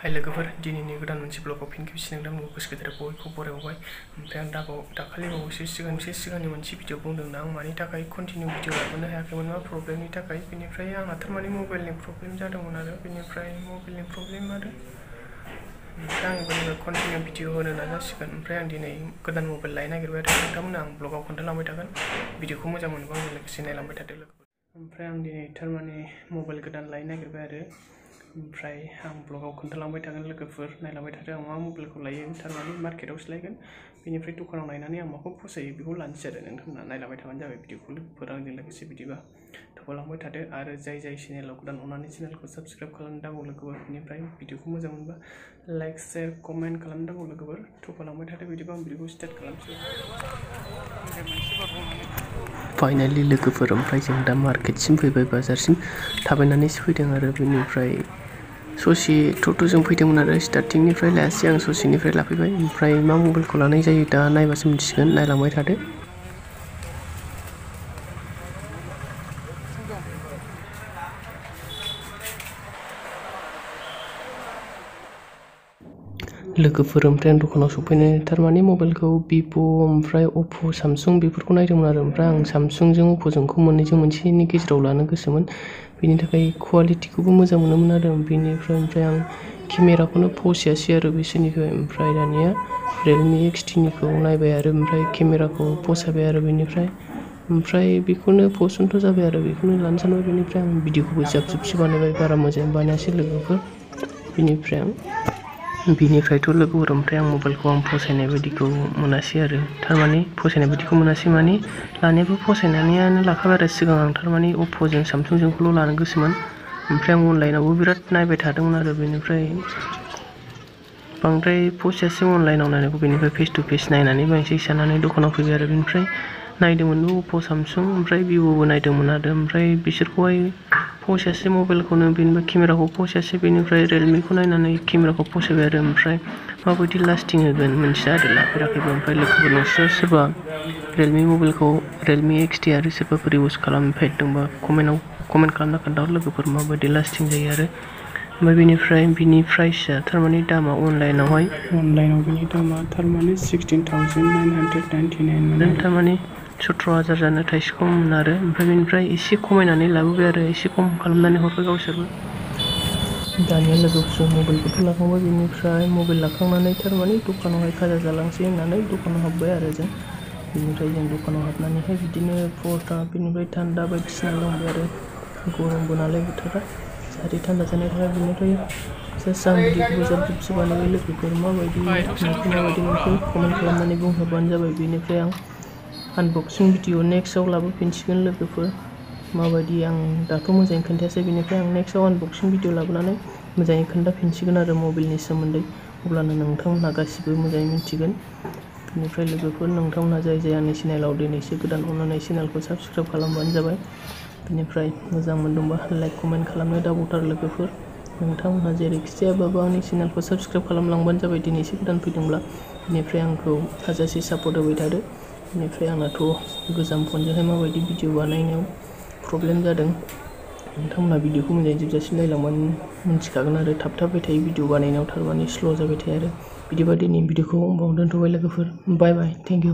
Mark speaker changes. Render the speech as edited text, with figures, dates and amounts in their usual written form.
Speaker 1: हाय लोगोफोर, दिनैनि गोदान मोनसे ब्लगाव फिन खेबसे नोंथांमोनखौ गोसो गोथारै बयखौ बरायबाय। ओमफ्राय आं दाखालि बावैसो सिगांनि मोनसे भिडिअ बुंदोंना आं मानि थाखाय कन्टिनिउ भिडिअ लाबोनो हायाखैमोन, मा प्रब्लेमनि थाखाय। बेनिफ्राय आंहा थारमाने मबाइलनि प्रब्लेम जादोंमोन आरो बेनिफ्राय मबाइलनि प्रब्लेम आरो ओमफ्राय आं एबार कन्टिनिउ भिडिअ होनो नाजासिगोन। ओमफ्राय आं दिनै गोदान मबाइल लायनो नागिरबाय आरो नोंथांमोननो आं ब्लगाव खोन्थालांबाय थागोन। भिडिअखौ मोजां मोनोबा आंजों लोगोसे नायलांबाय थादो लोगोफोर। ओमफ्राय आं दिनै थारमाने मबाइल गोदान लायनो नागिरबाय आरो ओमफ्राय आं ब्लगाव खोन्थालांबाय थागोन लोगोफोर, नायलांबाय थादो आं मा मबाइलखौ लायो। थारमाने मार्केटावसो लायगोन, बेनिफ्राय दखानाव नायनानै आं माखौ फसायो बेखौ लानोसै आरो नोंथांमोना नायलांबाय थाबानो जाबाय भिडिअखौ लोगोफोर। आंजों लोगोसे बिदिबा थगालांबाय थादो आरो जाय चेनेलाव गोदान अननानै चेनेलखौ साबस्क्राइब खालामनो दाबाव लोगोफोर। बेनिफ्राय भिडिअखौ मोजां मोनबा लाइक शेयार कमेन्ट खालामनो दाबाव लोगोफोर। थगालांबाय थादो बिदिबा आं भिडिअखौ स्टार्ट खालामसै। फाइनालि लोगोफोर, ओमफ्राय जों दा मार्केटसिम फैबाय, बाजारसिम थाबायनानैसो फैदों आरो बेनिफ्राय ससे टट'जों फैदोंमोन आरो स्टार्टिंनिफ्राय लायासै आं, ससेनिफ्राय लाफैबाय। ओमफ्राय मा मबाइलखौ लानाय जायो दा नायबासो मिथिगोन, नायलांबाय थादो। लोगोफोर ओमफ्राय आं दखानाव सफैनो थारमाने मबाइलखौ भिभ' ओमफ्राय अप्प' सामसुं बेफोरखौ नायदोंमोन आरो ओमफ्राय आं सामसुंजों अप्प'जोंखौ मोननैजों मोनसेनि गेजेराव लानो गोसोमोन। बेनि थाखाय कुवालिटिखौबो मोजां मोनोमोन आरो बेनिफ्राय ओमफ्राय आं केमेराखौनो फसायासै आरो बिसोरनिखौ। ओमफ्राय दानिया रियेलमि X10निखौ नायबाय आरो ओमफ्राय केमेराखौ फसायबाय आरो ओमफ्राय बेखौनो पसन्द जाबाय आरो बेखौनो लानो सानबाय। बेनिफ्राय आं भिडिअखौबो जाबजुबसो बानायबाय, बारा मोजाङै बानायासै लोगोफोर। बिनिफ्रायथ' लोगोफोर ओमफ्राय आं मबाइलखौ फसायनाय बायदिखौ मोनासै आरो थारमाने फसायनाय बायदिखौ मोनासै माने लानायाबो फसायनायानो लाखाबाय आरो सिगां आं थारमाने अप्प'जों सामसुंजोंखौल' लानो गोसोमोन। ओमफ्राय आं अनलाइनावबो बिराद नायबाय थादोंमोन आरो बेनिफ्राय बांद्राय फसायासै अनलाइनाव नायनायखौ। बेनिफ्राय फेस टु फेस नायनानै बायनोसै साननानै दखानाव फैबाय आरो बेनिफ्राय नायदोंमोनबो अप्प' सामसुं ओमफ्राय भिभ'बो नायदोंमोन आरो ओमफ्राय बिसोरखौहाय फसायासै मबाइलखौनो, बेनिफ्राय केमेराखौ फसायासै। बेनिफ्राय रियेलमिखौ नायनानै केमेराखौ फसायबाय आरो ओमफ्राय माबायदि लास्टिं होगोन मोनथिया आरो लाफेराखैबो। ओमफ्राय लोगोफोर नोंसोर सोरबा रियेलमि मबाइलखौ रियेलमि X10 आरो सोरबाफोर इउज खालामफेरदोंबा कमेन्ट खालामना खोन्थाहर लोगोफोर माबायदि लास्टिं जायो आरो। ओमफ्राय बेनिफ्राय बिनि प्राइसआ थारमाने दामा अनलाइनाव बिनि दामा थारमाने 16,999 मोन, थारमाने 17,000 जानो थाइसेखौमोन आरो ओमफ्राय बेनिफ्राय एसे खमायनानै लाबोबाय आरो एसे खम खालामनानै हरबाय गावसोरबो। दानिया लोगोफोर मबाइलखौथ' लाखांबाय, बेनिफ्राय मबाइल लाखांनानै थारमाने दखानावहाय खाजा जालांसै होननानै दखानाव हाबबाय आरो जों। बेनिफ्राय जों दखानाव हाबनानैहाय बिदिनो पर'टा बेनिफ्राय थान्दा बायदिसिना लोंबाय आरो गरमबो नालाय बोथोरा जाहाथे थान्दा जानायनि थाखाय। बेनिफ्राय जास्ट आं भिडिअखौबो जाबजुबसो बानायबाय लोगोफोर। माबायदि मोनखो कमेन्ट खालामनानै बुंहरबानो जाबाय। बेनिफ्राय आं आनबक्सिं भिडिअ नेक्स्टआव लाबोफिनसिगोन लोगोफोर। माबायदि आं दाथ' मोजाङै खोन्थायासै, बेनिफ्राय आं नेक्स्टआव आनबक्सिं भिडिअ लाबोनानै मोजाङै खोन्थाफिनसिगोन आरो मबाइलनि सोमोन्दै। अब्लानो नोंथांमोनहा गासिबो मोजाङै मिथिगोन। बेनिफ्राय लोगोफोर नोंथांमोनहा जाय आंनि चेनेलाव दिनैसो गोदान अननानै चेनेलखौ साबस्क्राइब खालामबानो जाबाय। बेनिफ्राय मोजां मोनदोंबा लाइक कमेन्ट खालामनो दाबावथार लोगोफोर। नोंथांमोनहा जेरैखि जायाबाबो आंनि चेनेलखौ साबस्क्राइब खालामलांबानो जाबाय दिनैसो गोदान फैदोंब्ला। बेनिफ्राय आंखौ हाजासे सापर्ट होबाय थादो। बेनिफ्राय आंनाथ' गोजाम फनजोंहाय माबायदि भिडिअ बानायनायाव प्रब्लेम जादों, नोंथांमोनहा भिडिअखौ मोजाङै जोबजासिम नायलांबानो मिथिखागोन आरो थाबथाबाय थायो भिडिअ बानायनायाव, थारमाने स्ल' जाबाय थायो आरो। बिदिबा दिनै भिडिअखौ बावनो दोनथ'बाय लोगोफोर। बाय बाय, थेंक इउ।